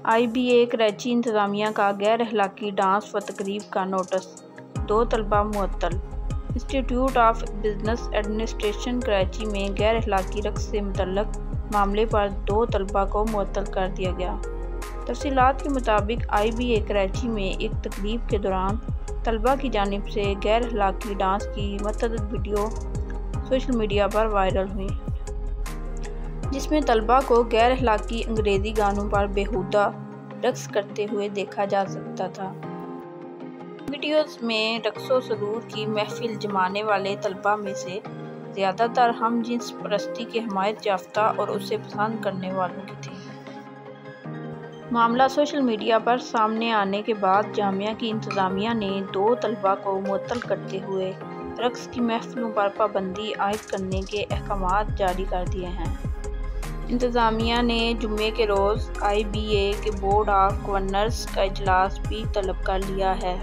आई B ए कराची इंतजामिया का गैर अखलाकी डांस व तकरीब का नोटिस, 2 तलबा मुअत्तल। Institute of business administration Karachi में गैर अखलाकी रक़्स से मुतल्लक मामले पर 2 तलबा को मुअत्तल कर दिया गया। तफ़सीलात के मुताबिक आई बी ए कराची में एक तकरीब के दौरान तलबा की जानिब से गैर अखलाकी डांस की मतअद्दिद वीडियो सोशल मीडिया पर वायरल हुई, जिसमें तलबा को गैर अखलाकी अंग्रेज़ी गानों पर बेहुदा रक़्स करते हुए देखा जा सकता था। वीडियोज़ में रक़्सो सुरूर की महफिल जमाने वाले तलबा में से ज़्यादातर हम जिन्स परस्ती की हमायत याफ्ता और उसे पसंद करने वालों की थी। मामला सोशल मीडिया पर सामने आने के बाद जामिया की इंतज़ामिया ने 2 तलबा को मुअत्तल करते हुए रक़्स की महफिलों पर पाबंदी आयद करने के अहकामात जारी कर दिए हैं। इंतज़ामिया ने जुम्मे के रोज़ आई बी ए के बोर्ड ऑफ गवर्नर्स का इजलास भी तलब कर लिया है।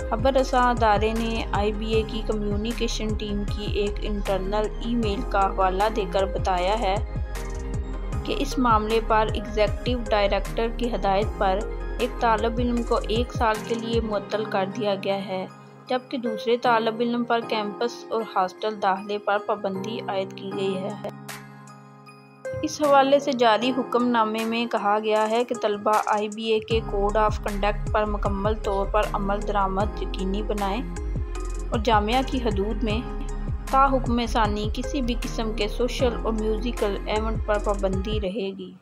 खबर रसां अदारे ने आई बी ए की कम्युनिकेशन टीम की एक इंटरनल ईमेल का हवाला देकर बताया है कि इस मामले पर एग्जीक्यूटिव डायरेक्टर की हदायत पर एक तालिब इल्म को 1 साल के लिए मुअत्तल कर दिया गया है, जबकि दूसरे तालिब इल्म पर कैंपस और हॉस्टल दाखिले पर पाबंदी आयद की गई है। इस हवाले से जारी हुक्मनामे में कहा गया है कि तलबा आई बी ए के कोड ऑफ कंडक्ट पर मुकम्मल तौर पर अमल दरामद यकीनी बनाएं और जामिया की हदूद में ताहुक्म सानी किसी भी किस्म के सोशल और म्यूज़िकल इवेंट पर पाबंदी रहेगी।